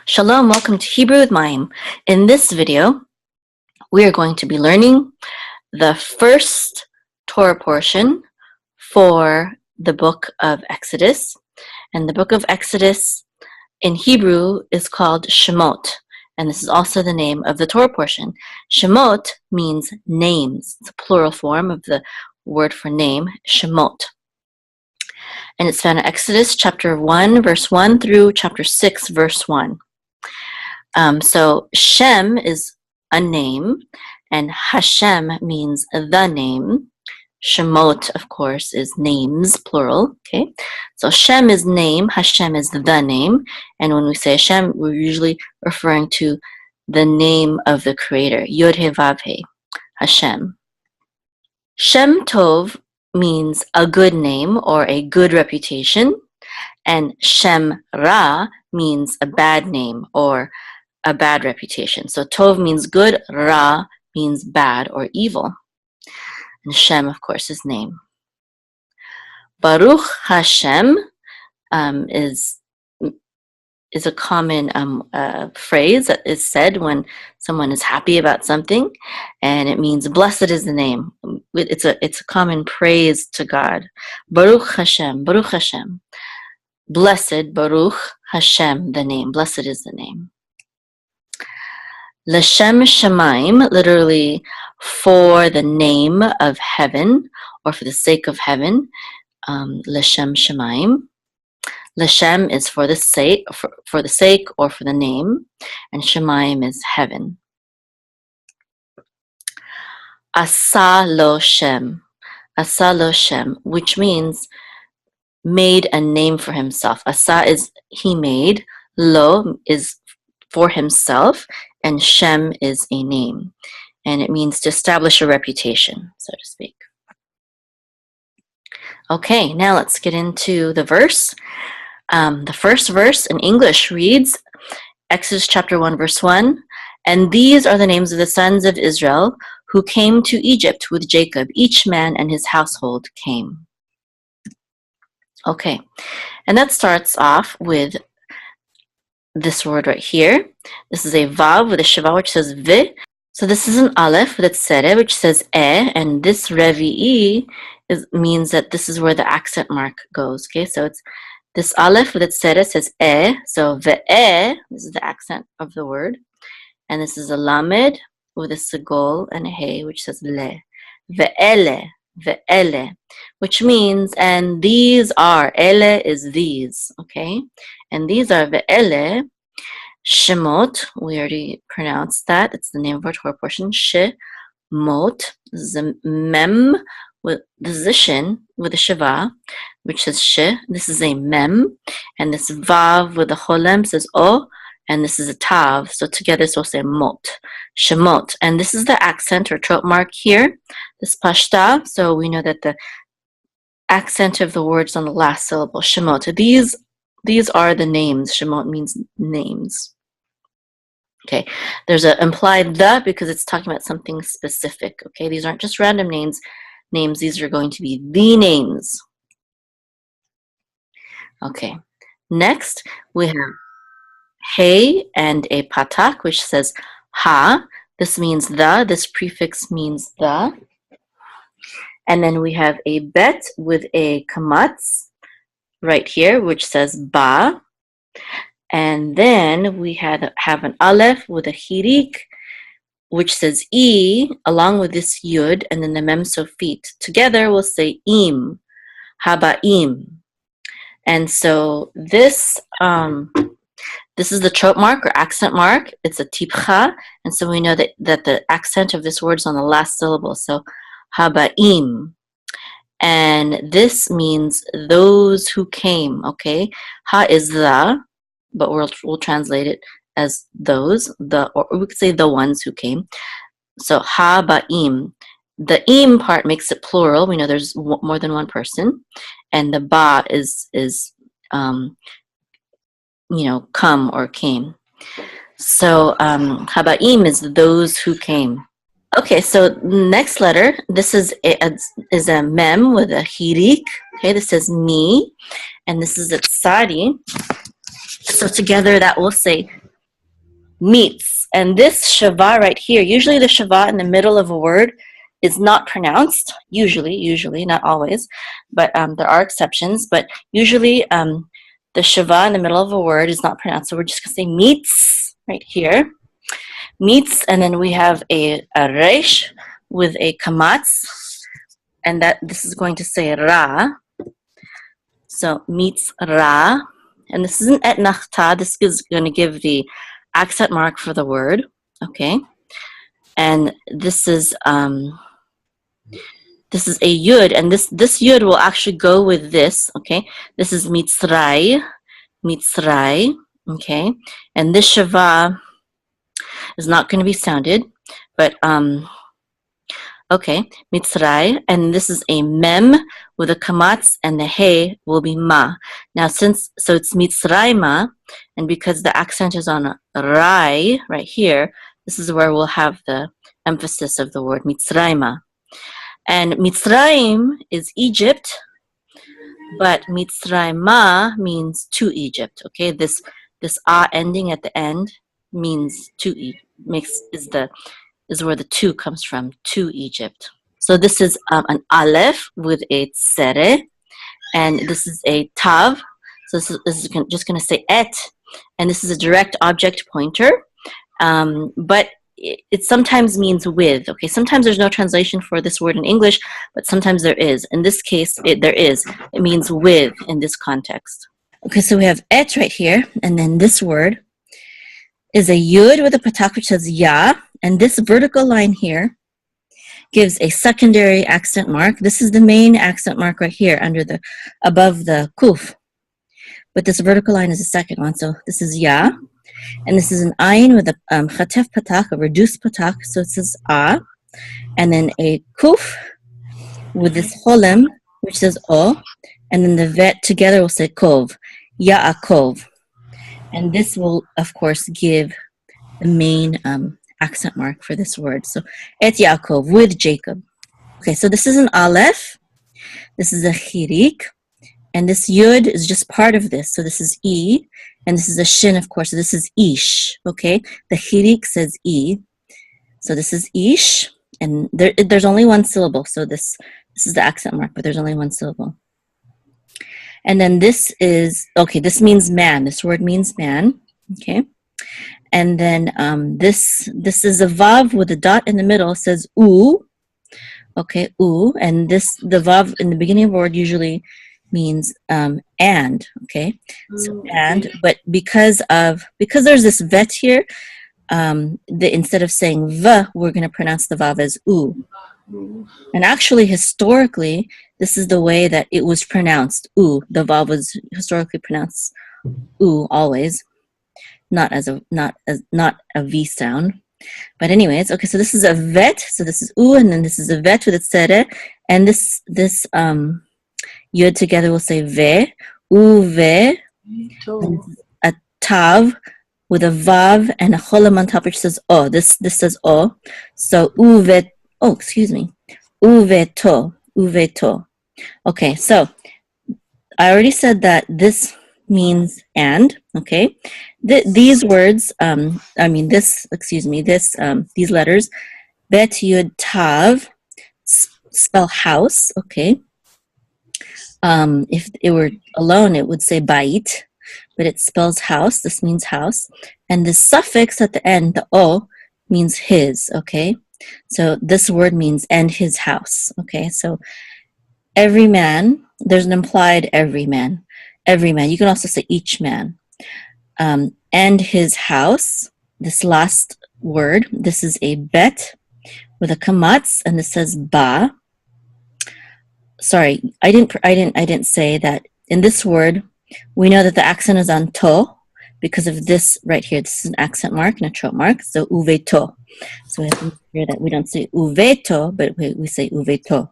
Shalom, welcome to Hebrew with Mayim. In this video, we are going to be learning the first Torah portion for the book of Exodus. And the book of Exodus in Hebrew is called Shemot. And this is also the name of the Torah portion. Shemot means names. It's a plural form of the word for name, Shemot. And it's found in Exodus chapter 1, verse 1 through chapter 6, verse 1. So Shem is a name, and Hashem means the name. Shemot, of course, is names, plural. Okay, so Shem is name, Hashem is the name, and when we say Hashem, we're usually referring to the name of the Creator, Yod He Vav He, Hashem. Shem Tov means a good name or a good reputation, and Shem Ra means a bad name or a bad reputation. So Tov means good, Ra means bad or evil. And Shem, of course, is name. Baruch Hashem is a common phrase that is said when someone is happy about something, and it means blessed is the name. It's a common praise to God. Baruch Hashem, Baruch Hashem. Blessed, Baruch Hashem, the name. Blessed is the name. L'shem Shemaim, literally for the name of heaven, or for the sake of heaven. L'shem Shemaim. L'shem is for the sake, for the sake, or for the name, and Shemaim is heaven. Asa lo Shem, Asa lo Shem, which means made a name for himself. Asa is he made, lo is for himself, and Shem is a name. And it means to establish a reputation, so to speak. Okay, now let's get into the verse. The first verse in English reads, Exodus chapter 1, verse 1, "And these are the names of the sons of Israel who came to Egypt with Jacob. Each man and his household came." Okay, and that starts off with this word right here. This is a vav with a shiva which says v. So this is an aleph with a tzere which says e, and this revi'i means that this is where the accent mark goes. Okay, so it's this aleph with a tzere says e, so ve'e, this is the accent of the word, and this is a lamed with a segol and a hey which says le. Ve'ele, ve'ele, which means, and these are, ele is these, okay? And these are ve'ele, Shemot, we already pronounced that, it's the name of our Torah portion, Shemot, this is a mem, this is a shin with a shiva, which says she, this is a mem, and this vav with a cholem says o, and this is a tav, so together this will say mot, Shemot, and this is the accent or trope mark here, this pashta, so we know that the accent of the words on the last syllable, Shemot, these are the names. Shemot means names. Okay, there's an implied the because it's talking about something specific. Okay, these aren't just random names. These are going to be the names. Okay, next we have hey and a patak which says ha. This means the. This prefix means the. And then we have a bet with a kamatz right here, which says ba. And then we have an aleph with a hirik, which says e, along with this yud, and then the mem sofit. Together we'll say im, habaim. And so this is the trope mark or accent mark. It's a tipcha, and so we know that the accent of this word is on the last syllable. So habaim. And this means those who came, okay? Ha is the, but we'll translate it as those, or we could say the ones who came. So ha ba'im. The im part makes it plural. We know there's more than one person. And the ba is come or came. So ha ba'im is those who came. Okay, so next letter, this is a mem with a hirik. Okay, this says me, and this is a tsari. So together that will say meets. And this shava right here, usually the shava in the middle of a word is not pronounced. Usually, not always, but there are exceptions. But usually the shava in the middle of a word is not pronounced. So we're just going to say meets right here. Meets, and then we have a resh with a kamatz, and that this is going to say ra. So meets ra, and this isn't etnachta. This is going to give the accent mark for the word, okay? And this is a yud, and this yud will actually go with this, okay? This is mitzray, okay? And this shava is not going to be sounded, but okay, mitzray, and this is a mem with a kamatz, and the hey will be ma. Now, so it's mitzrayma, and because the accent is on a rai right here, this is where we'll have the emphasis of the word mitzrayma. And Mitzrayim is Egypt, but Mitzrayma means to Egypt. Okay, this ending at the end means to Egypt. Is where the to comes from, to Egypt. So this is an aleph with a tsere, and this is a tav. So this is just going to say et, and this is a direct object pointer, but it sometimes means with. Okay, sometimes there's no translation for this word in English, but sometimes there is. In this case, there is. It means with in this context. Okay, so we have et right here, and then this word is a yud with a patak which says ya, and this vertical line here gives a secondary accent mark. This is the main accent mark right here above the kuf. But this vertical line is the second one, so this is ya. And this is an ayin with a chatef patak, a reduced patak, so it says a. And then a kuf with this holem, which says o. And then the vet together will say kov, Yaakov. And this will, of course, give the main accent mark for this word. So, et Yaakov, with Jacob. Okay, so this is an aleph. This is a chirik. And this yud is just part of this. So this is e. And this is a shin, of course. So this is ish. Okay, the chirik says e. So this is ish. And there's only one syllable. So this is the accent mark, but there's only one syllable. And then this is, okay, this means man. This word means man, okay? And then this is a vav with a dot in the middle. It says u, okay, u. And the vav in the beginning of a word usually means and, okay? So and, but because there's this vet here, instead of saying v, we're going to pronounce the vav as u. And actually, historically, this is the way that it was pronounced. U. The vav was historically pronounced u always, not a v sound. But anyways, okay. So this is a vet. So this is u, and then this is a vet with a tsere, and this yod together will say ve, u ve, a tav with a vav and a cholam on top, which says o. This says o. So u ve. Oh, excuse me. Uveto. Okay, so I already said that this means and, okay? These words, these letters, bet, yud, tav, spell house, okay? If it were alone, it would say bait, but it spells house. This means house. And the suffix at the end, the o, means his, okay? So this word means and his house, okay? So every man, there's an implied every man. You can also say each man. And his house, this last word, this is a bet with a kamatz, and this says ba. Sorry, I didn't say that in this word, we know that the accent is on to because of this right here. This is an accent mark and a trope mark, so uveto. So we have to make sure that we don't say uveto, but we say uveto.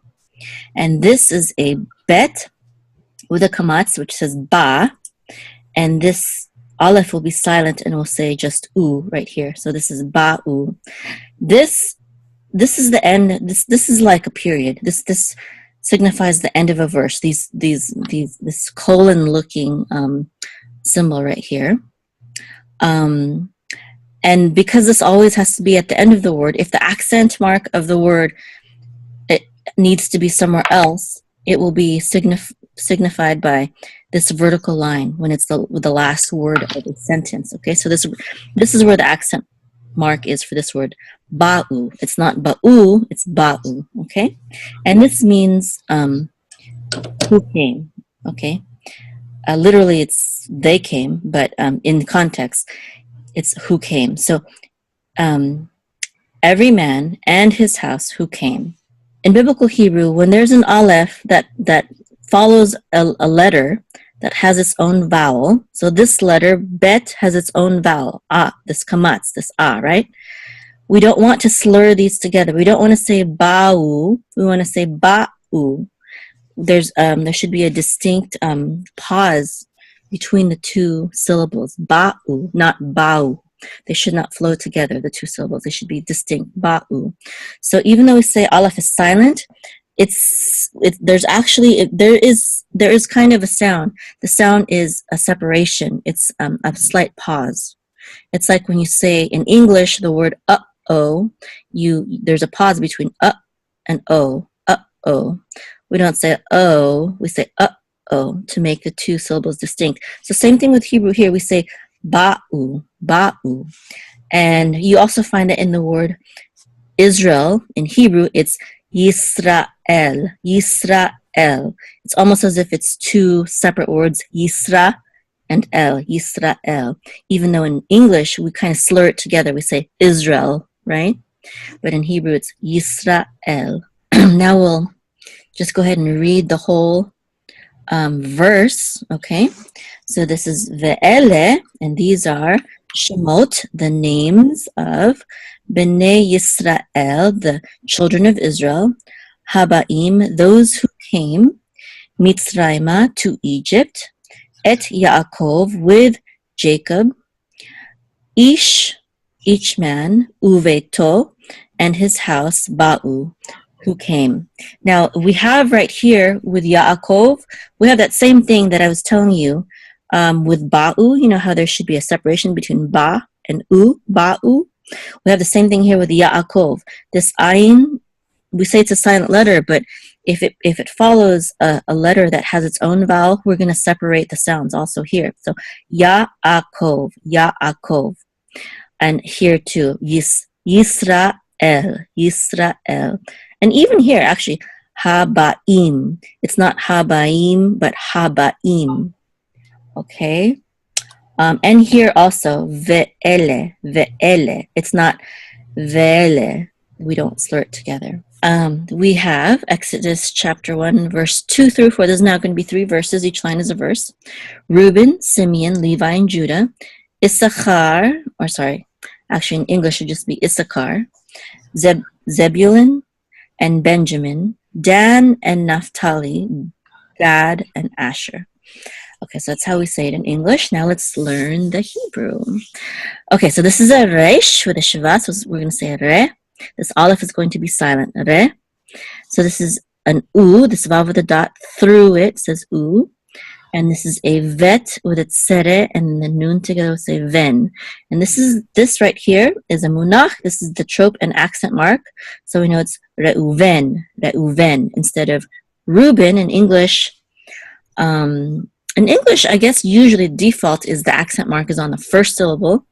And this is a bet with a kamatz, which says ba, and this aleph will be silent and we'll say just u right here. So this is ba-u. This is the end. This is like a period. This signifies the end of a verse. This colon looking symbol right here. And because this always has to be at the end of the word, if the accent mark of the word it needs to be somewhere else, it will be signified by this vertical line when it's the last word of the sentence. Okay, so this is where the accent mark is for this word ba'u. It's not ba'u, it's ba'u. Okay, and this means who came. Okay, literally it's they came, but in context it's who came. So every man and his house who came. In Biblical Hebrew, when there's an aleph that follows a letter that has its own vowel, so this letter, bet, has its own vowel, this kamatz, this right? We don't want to slur these together. We don't want to say ba'u, we want to say ba'u. There should be a distinct pause between the two syllables, ba'u, not ba'u. They should not flow together, the two syllables. They should be distinct, ba'u. So even though we say aleph is silent, there is kind of a sound. The sound is a separation. It's a slight pause. It's like when you say in English the word uh-oh, there's a pause between and oh, uh-oh. We don't say oh, we say uh-oh to make the two syllables distinct. So same thing with Hebrew here. We say ba'u, ba'u. And you also find it in the word Israel. In Hebrew, it's Yisrael, Yisrael. It's almost as if it's two separate words, Yisra and El, Yisrael. Even though in English, we kind of slur it together. We say Israel, right? But in Hebrew, it's Yisrael. Now we'll just go ahead and read the whole verse, okay? So this is Ve'ele, and these are Shemot, the names of Bnei Yisrael, the children of Israel, Habaim, those who came, Mitzrayma, to Egypt, Et Yaakov, with Jacob, Ish, each man, Uveto, and his house, Ba'u, who came. Now, we have right here with Yaakov, we have that same thing that I was telling you with Ba'u. You know how there should be a separation between Ba and U, Ba'u. We have the same thing here with Yaakov. This ayin, we say it's a silent letter, but if it follows a letter that has its own vowel, we're going to separate the sounds also here. So Yaakov, Yaakov. And here too, Yisrael, Yisrael. And even here, actually, Habaim. It's not Habaim, but Habaim. Okay? And here also, Ve'ele, Ve'ele. It's not Ve'ele. We don't slur it together. We have Exodus chapter 1, verse 2 through 4. There's now going to be 3 verses. Each line is a verse. Ruben, Simeon, Levi, and Judah. Issachar, actually in English it should just be Issachar. Zebulun and Benjamin. Dan and Naphtali. Gad and Asher. Okay, so that's how we say it in English. Now let's learn the Hebrew. Okay, so this is a resh with a shiva, so we're going to say re. This aleph is going to be silent, re. So this is an u, this vav with a dot through it says u. And this is a vet with its sere and the nun together will say ven. And this right here is a munach. This is the trope and accent mark. So we know it's Reuven, Reuven, instead of Ruben in English. In English, I guess usually default is the accent mark is on the first syllable.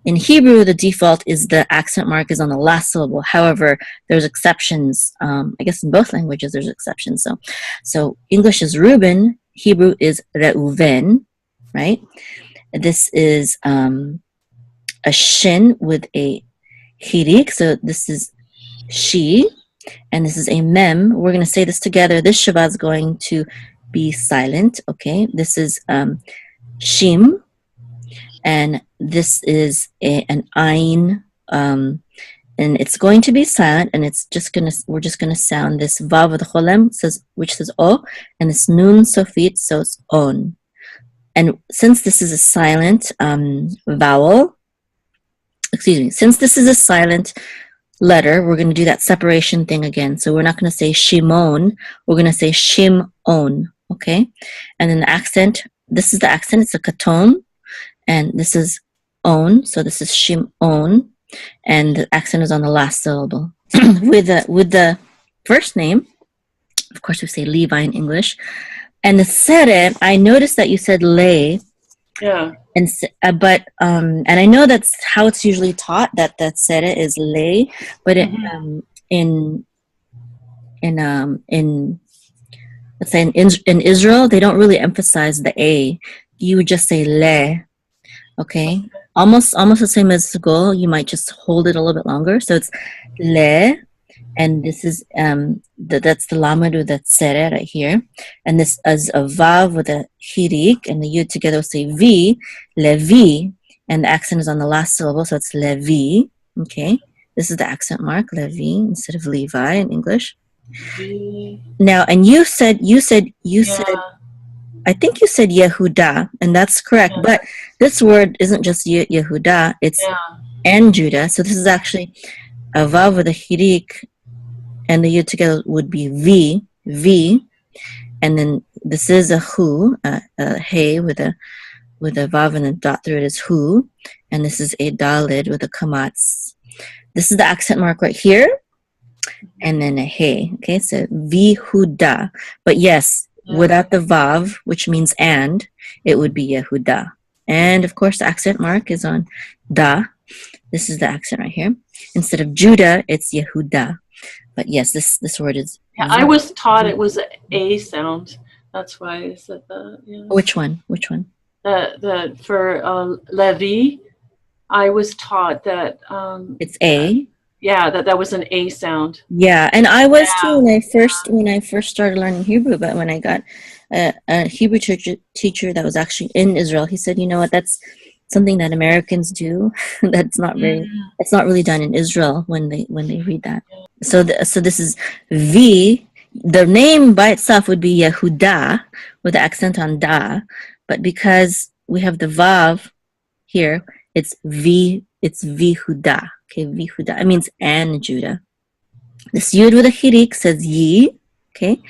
In Hebrew, the default is the accent mark is on the last syllable. However, there's exceptions. I guess in both languages there's exceptions. So English is Ruben, Hebrew is Reuven, right? This is a shin with a hirik. So this is she, and this is a mem. We're going to say this together. This Shabbat is going to be silent, okay? This is shim, and this is an ayin, and it's going to be silent, and we're just gonna sound this vav with the cholem, which says o, and this nun sofit, so it's on. And since this is a silent since this is a silent letter, we're going to do that separation thing again. So we're not going to say Shimon, we're going to say Shimon, okay? And then the accent, this is the accent, it's a katon, and this is Shimon. So this is Shimon, and the accent is on the last syllable. with the first name, of course, we say Levi in English. And the Sere, I noticed that you said lay. Yeah. And and I know that's how it's usually taught, that Sere is lay, but in let's say in Israel, they don't really emphasize the a. You would just say le. Okay, almost the same as go. You might just hold it a little bit longer. So it's le, and this is that's the lamed with the tzere right here, and this is a vav with a hirik, and the yud together will say v, levi, and the accent is on the last syllable, so it's levi. Okay, this is the accent mark, levi, instead of Levi in English. Now, and you said, I think you said Yehuda, and that's correct. Yeah. But this word isn't just Yehuda; it's and Judah. So this is actually a vav with a hirik, and the yud together would be v, and then this is a hu, a hey with a vav and a dot through it is hu, and this is a dalid with a kamatz. This is the accent mark right here, and then a hey. Okay, so Vihuda. But yes, without the vav, which means and, it would be Yehuda. And of course, the accent mark is on da. This is the accent right here. Instead of Judah, it's Yehuda. But yes, this word is. Yeah, I was taught it was a sound. That's why I said that. Yeah. Which one? The for Levi, I was taught that it's a. Yeah, that was an a sound. Yeah, and I was too when I first started learning Hebrew. But when I got a Hebrew teacher that was actually in Israel, he said, "You know what? That's something that Americans do. That's not it's not really done in Israel when they read that." So this is V. The name by itself would be Yehuda with the accent on da, but because we have the vav here, it's V. It's Vihuda. Okay, Vihuda. It means and Judah. This yud with a hirik says ye. Okay,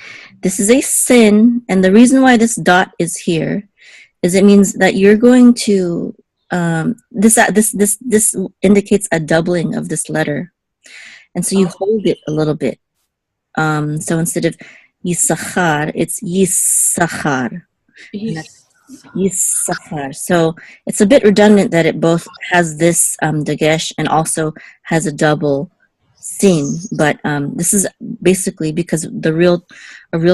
this is a sin, and the reason why this dot is here is it means that you're going to this indicates a doubling of this letter, and so you hold it a little bit. So instead of Issachar, it's Issachar. Issachar. So it's a bit redundant that it both has this dagesh and also has a double sin. But this is basically because a real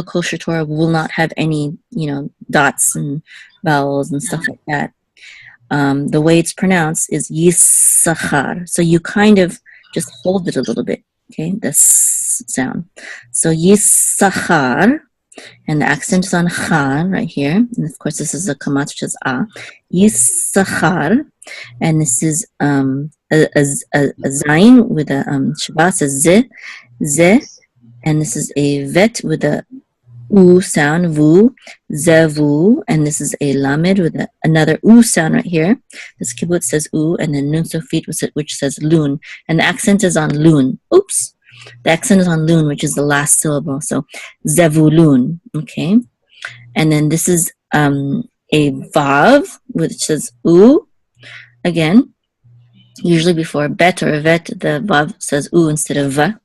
kosher Torah will not have any dots and vowels and stuff like that. The way it's pronounced is Yissachar. So you kind of just hold it a little bit. Okay, the s sound. So Yissachar. And the accent is on chan right here. And of course, this is a kamat, which is a. Issachar. And this is a zayin with a shaba, says ze. And this is a vet with a u sound, vu, zevu. And this is a lamed with another u sound right here. This kibbutz says u, and then nun sofit, which says lun. And the accent is on lun. Oops. The accent is on lun, which is the last syllable. So Zebulun, okay? And then this is a vav, which says u. Again, usually before bet or vet, the vav says u instead of va.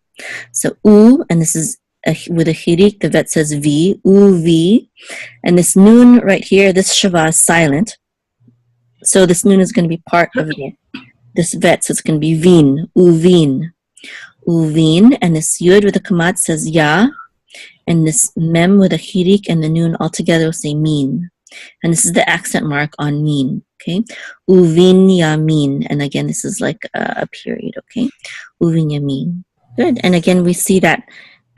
So u, and this is with a hirik, the vet says v, u, v. And this nun right here, this shava is silent. So this nun is going to be part of this vet, so it's going to be vin, u, vin. Uvin, and this yud with a kamat says ya, and this mem with a hirik and the nun all together will say min, and this is the accent mark on min. Okay, uvin yamin, and again this is like a period. Okay, uvin yamin. Good, and again we see that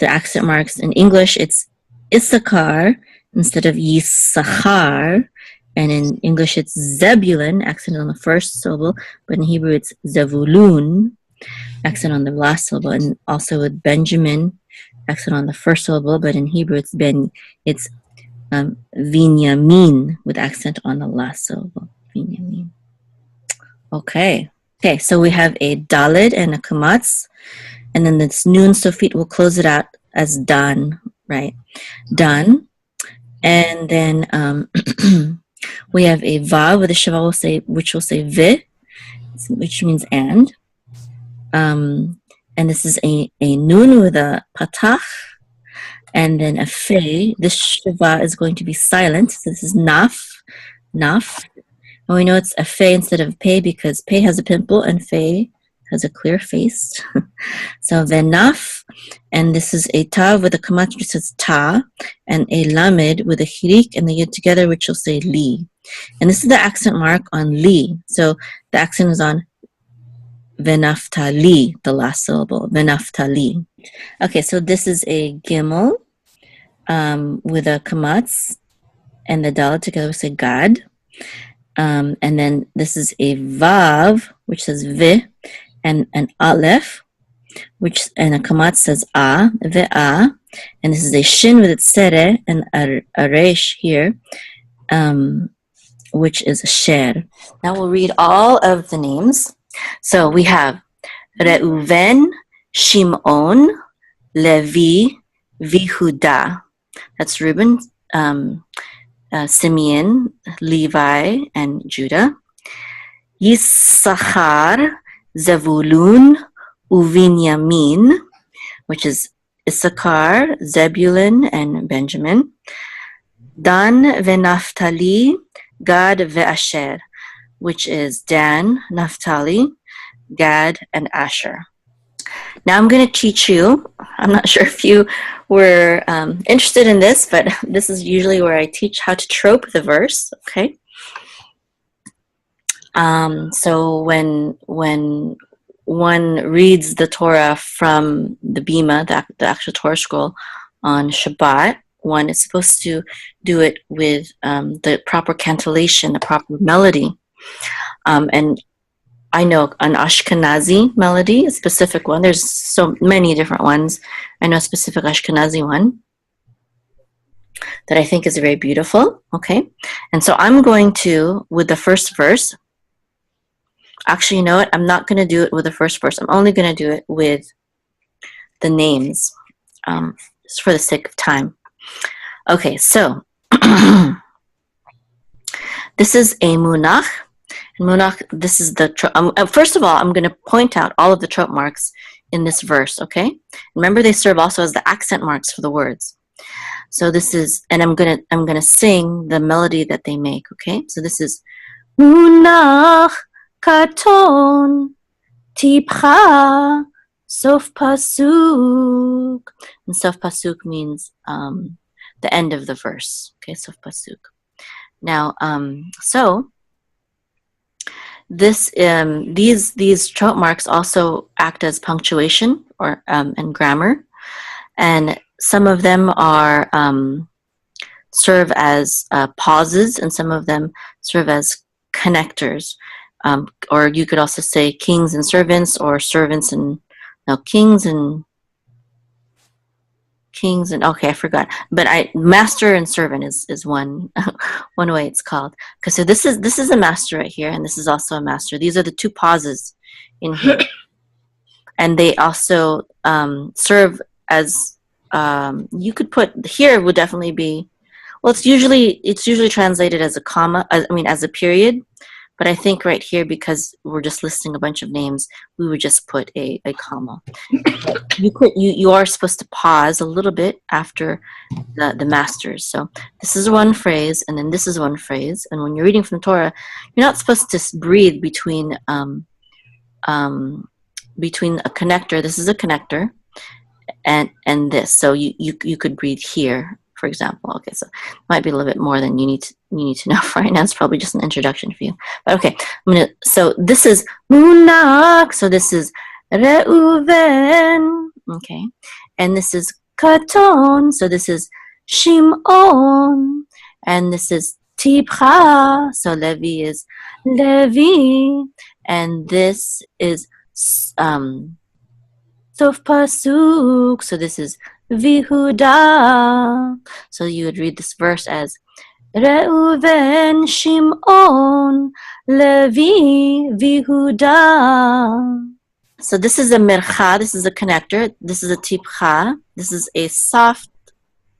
the accent marks in English it's Issachar instead of Yissachar, and in English it's Zebulun, accent on the first syllable, but in Hebrew it's Zebulun, accent on the last syllable, and also with Benjamin, accent on the first syllable, but in Hebrew it's Vinyamin with accent on the last syllable. Vinyamin. Okay, so we have a dalid and a kamatz, and then this nun sofit will close it out as dan, right? Dan, and then we have a vav with a shava which will say vi, which means and. And this is a nun with a patach, and then a fe. This shiva is going to be silent. So this is naf. And we know it's a fe instead of pe because pe has a pimple and fe has a clear face. So venaf, and this is a tav with a kamat which says ta, and a lamed with a hirik and the yud together, which will say li. And this is the accent mark on li. So the accent is on Naphtali, the last syllable, Naphtali. Okay, so this is a gimel with a kamatz and the dal together we say gad. And then this is a vav, which says v, and an aleph, and a kamatz says a, ve'a. And this is a shin with its sere and a resh here, which is a sher. Now we'll read all of the names. So we have Reuven, Shimon, Levi, Yehuda. That's Ruben, Simeon, Levi, and Judah. Issachar, Zebulun, Uvinyamin, which is Issachar, Zebulun, and Benjamin. Dan veNaphtali, Gad veAsher, which is Dan, Naphtali, Gad, and Asher. Now I'm going to teach you. I'm not sure if you were interested in this, but this is usually where I teach how to trope the verse, okay? So when one reads the Torah from the Bima, the actual Torah scroll, on Shabbat, one is supposed to do it with the proper cantillation, the proper melody. And I know an Ashkenazi melody, a specific one. There's so many different ones. I know a specific Ashkenazi one that I think is very beautiful. Okay. And so I'm going to, with the first verse, actually, you know what? I'm not going to do it with the first verse. I'm only going to do it with the names, just for the sake of time. Okay. So this is a munach. Munach, this is the first of all, I'm going to point out all of the trope marks in this verse, okay? Remember, they serve also as the accent marks for the words. So this is, and I'm gonna sing the melody that they make, okay? So this is Munach Katon Tipcha Sof Pasuk. And Sof Pasuk means the end of the verse, okay? Sof Pasuk. Now, so these trope marks also act as punctuation or and grammar, and some of them are serve as pauses, and some of them serve as connectors, or you could also say kings and servants, or servants and kings and okay, I forgot. But master and servant is one one way it's called. Okay, so this is a master right here, and this is also a master. These are the two pauses in here, and they also serve as you could put here would definitely be, well, it's usually translated as a comma. As a period. But I think right here, because we're just listing a bunch of names, we would just put a comma. You are supposed to pause a little bit after the masters. So this is one phrase, and then this is one phrase. And when you're reading from Torah, you're not supposed to breathe between a connector. This is a connector, and this. So you could breathe here, for example. Okay, so it might be a little bit more than you need to know for right now. It's probably just an introduction for you. But okay, so this is Munak. So this is Reuven. Okay, and this is Katon. So this is Shimon, and this is Tipcha. So Levi is Levi, and this is Sof Pasuk. So this is Yehuda. So you would read this verse as Reuven, Shimon, Levi, Yehuda. So this is a mercha. This is a connector. This is a tipcha. This is a soft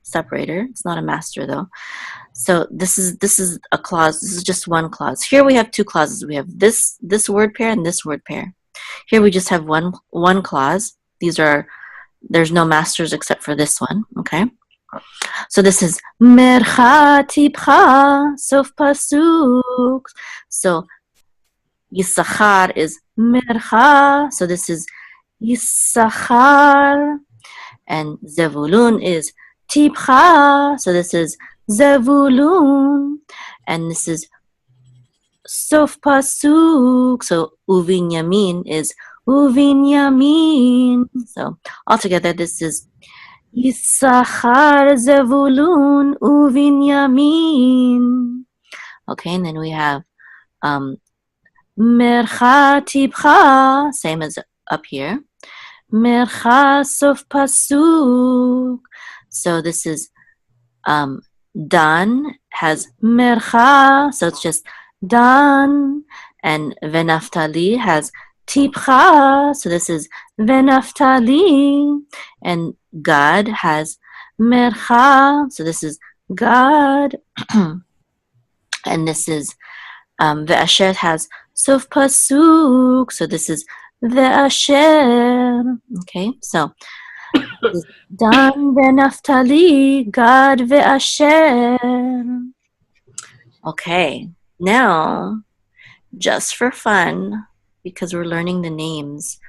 separator. It's not a master though. So this is a clause. This is just one clause. Here we have two clauses. We have this word pair and this word pair. Here we just have one clause. There's no masters except for this one. Okay. So this is mercha tipcha sof pasuk. So Issachar is mercha. So this is Issachar. And Zebulun is tipcha. So this is Zebulun. And this is sof pasuk. So uvinyamin is uvinyamin. So altogether this is Issachar, Zebulun, uvinyamin. Okay, and then we have mercha tipcha, same as up here. Mercha sof pasuk. So this is Dan has mercha, so it's just Dan, and Naphtali has tipcha, so this is Naphtali, and God has mercha, so this is God, and this is Ve'asher has sof pasuk, so this is Ve'asher. Okay, so Dan Naphtali, God Ve'asher. Okay, now just for fun, because we're learning the names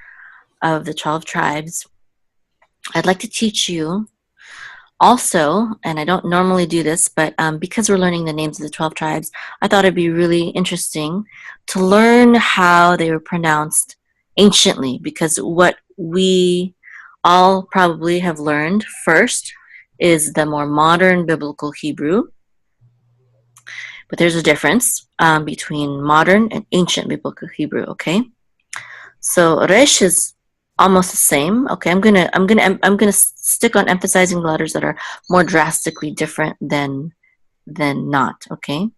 of the 12 tribes, I'd like to teach you also, and I don't normally do this, but because we're learning the names of the 12 tribes, I thought it'd be really interesting to learn how they were pronounced anciently, because what we all probably have learned first is the more modern Biblical Hebrew. But there's a difference between modern and ancient Biblical Hebrew, okay? So Resh is almost the same. Okay, I'm gonna stick on emphasizing the letters that are more drastically different than not. Okay,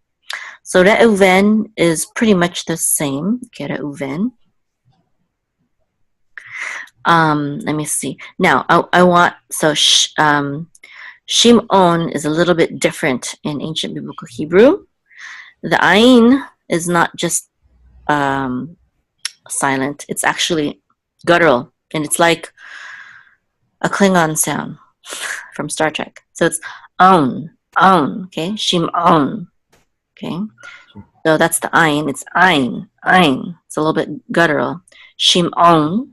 so Reuven is pretty much the same. Okay, Reuven. Let me see. Now I want Shimon is a little bit different in ancient Biblical Hebrew. The ayin is not just silent; it's actually guttural, and it's like a Klingon sound from Star Trek. So it's on, okay? Shimon, okay? So that's the ayin. It's ayin. It's a little bit guttural. Shimon.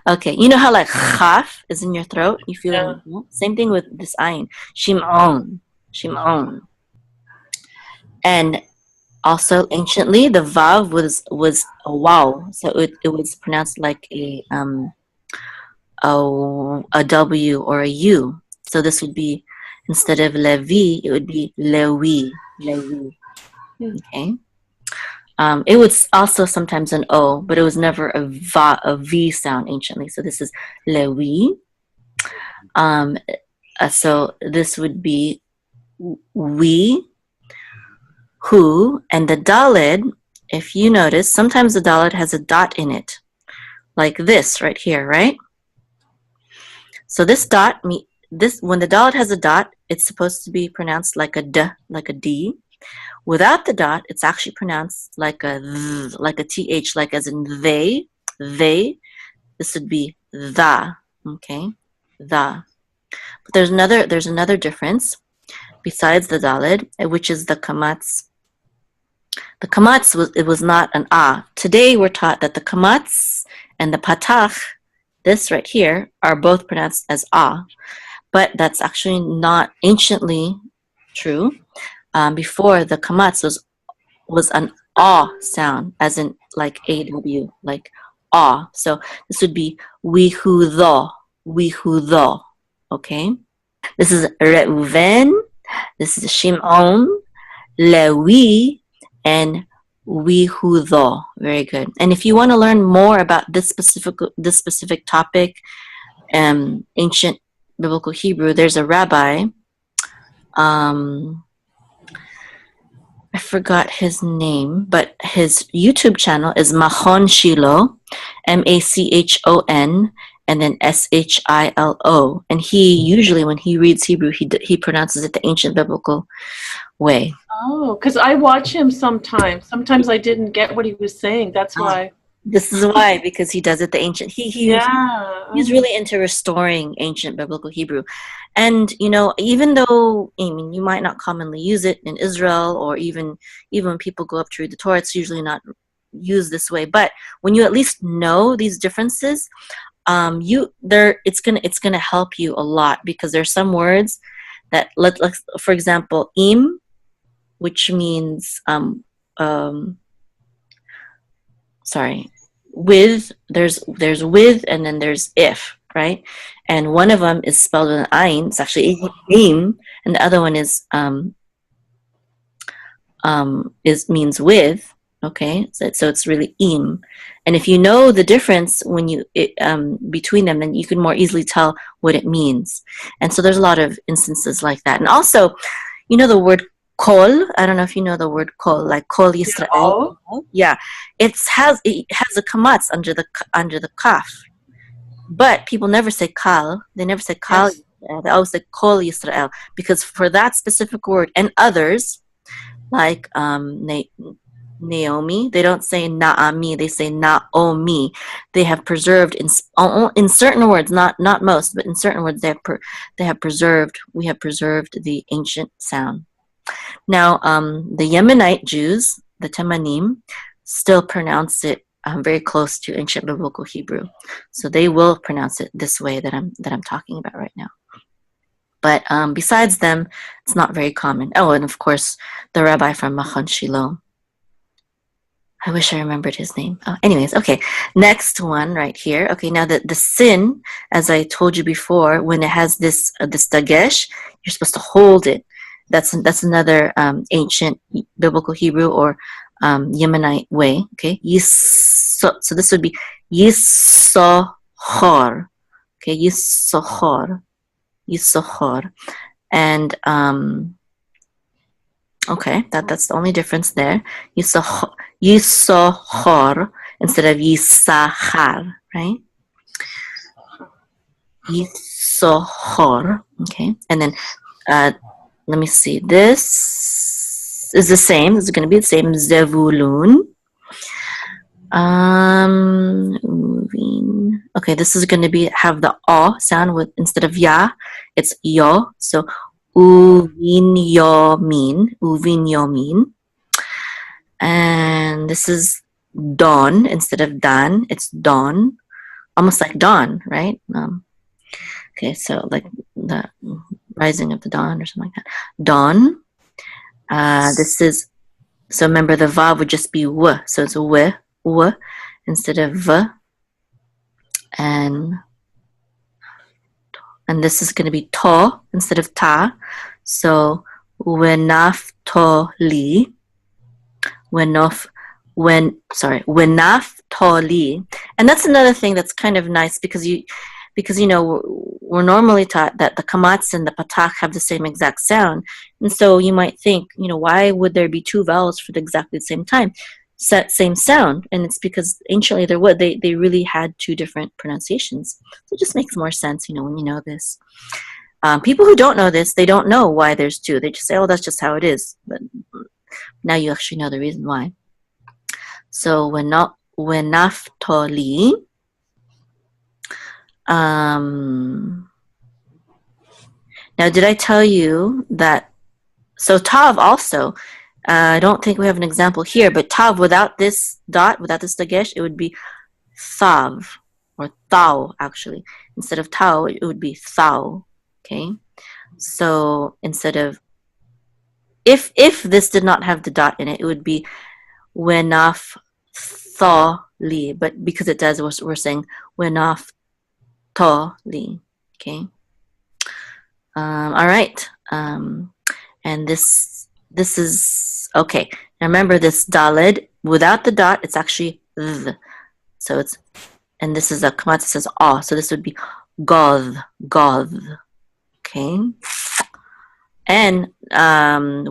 Okay, you know how like chaf is in your throat? You feel it? Same thing with this ayin. Shimon. And also anciently, the vav was a wow, so it was pronounced like a W or a U. So this would be, instead of Levi, it would be Lewi. Okay. It was also sometimes an O, but it was never a V sound anciently. So this is Lewi. So this would be we, who, and the Daled, if you notice, sometimes the Daled has a dot in it, like this right here, right? So this dot, when the Daled has a dot, it's supposed to be pronounced like a D, like a D. Without the dot, it's actually pronounced like a th, like a TH, like as in they. This would be the, okay, the. But there's another difference besides the Daled, which is the kamatz. The kamatz was not an ah. Today we're taught that the kamatz and the patach, this right here, are both pronounced as ah, but that's actually not anciently true. Before, the kamatz was an ah sound, as in like AW, like ah. So this would be wihudo, okay? This is Reuven, this is Shimon, Lewi, and wihudo. Very good. And if you want to learn more about this specific topic, ancient Biblical Hebrew, there's a rabbi. I forgot his name, but his YouTube channel is Machon Shiloh, Machon, and then Shilo. And he usually, when he reads Hebrew, he pronounces it the ancient biblical way. Oh, because I watch him sometimes. Sometimes I didn't get what he was saying. That's why. This is why, because he does it the ancient. He's really into restoring ancient biblical Hebrew. And, even though, you might not commonly use it in Israel, or even when people go up to read the Torah, it's usually not used this way. But when you at least know these differences, it's gonna help you a lot, because there's some words that, for example, im, which means with, there's with, and then there's if, right? And one of them is spelled with an ayin. It's actually im, and the other one is means with. Okay, so it's really im. And if you know the difference between them, then you can more easily tell what it means. And so there's a lot of instances like that. And also, the word kol. I don't know if you know the word kol, like kol Yisrael. Yeah, it has a kamatz under the kaf, but people never say kal. They never say kal. Yes. They always say kol Yisrael, because for that specific word and others, like Naomi, they don't say Naami, they say Naomi. They have preserved in certain words, not most, but in certain words, we have preserved the ancient sound. Now, the Yemenite Jews, the Temanim, still pronounce it very close to ancient biblical Hebrew, so they will pronounce it this way that I'm talking about right now. But besides them, it's not very common. Oh, and of course, the rabbi from Machon Shiloh. I wish I remembered his name. Oh, anyways, okay. Next one right here. Okay, now the sin, as I told you before, when it has this dagesh, you're supposed to hold it. That's another ancient biblical Hebrew or Yemenite way. Okay, so this would be Issachar. Okay, Issachar, and okay, that's the only difference there. Issachar instead of Issachar, right? Issachar. Okay, and then let me see. This is the same. This is going to be the same. Zebulun. Okay, this is going to have the o sound with, instead of ya, it's yo. So uvin yomin. And this is dawn instead of dan. It's dawn, almost like dawn, right? Okay, so like the rising of the dawn or something like that. Dawn. This is, so remember the vav would just be w, so it's w instead of v. And this is going to be to instead of ta. So Naphtali. Naphtali. And that's another thing that's kind of nice, because we're normally taught that the kamatz and the patach have the same exact sound. And so you might think, why would there be two vowels for exactly the same same sound? And it's because anciently they really had two different pronunciations. So it just makes more sense, when you know this. People who don't know this, they don't know why there's two. They just say, oh, that's just how it is. But now you actually know the reason why. So when Naphtali, now did I tell you that, so tav also, I don't think we have an example here, but tav without this dot, without this dagesh, it would be thav, or thou actually. Instead of tau, it would be thou. Okay, so instead of, if this did not have the dot in it, it would be Naphtali, but because it does, we're saying Naphtali. Okay. All right. And this is okay. Now remember, this daled without the dot, it's actually th. So it's, and this is a kamatz that says ah. So this would be goth. Okay. And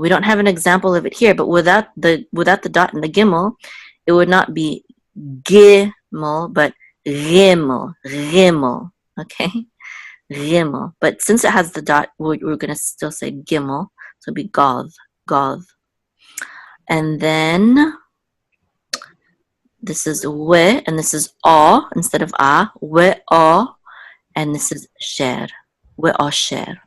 we don't have an example of it here, but without the dot and the gimel, it would not be gimel, but Gimel, Gimel, okay? Gimel. But since it has the dot, we're going to still say Gimel. So it'll be Gov, Gov. And then this is we, and this is a instead of a. We a, and this is sher. We a sher.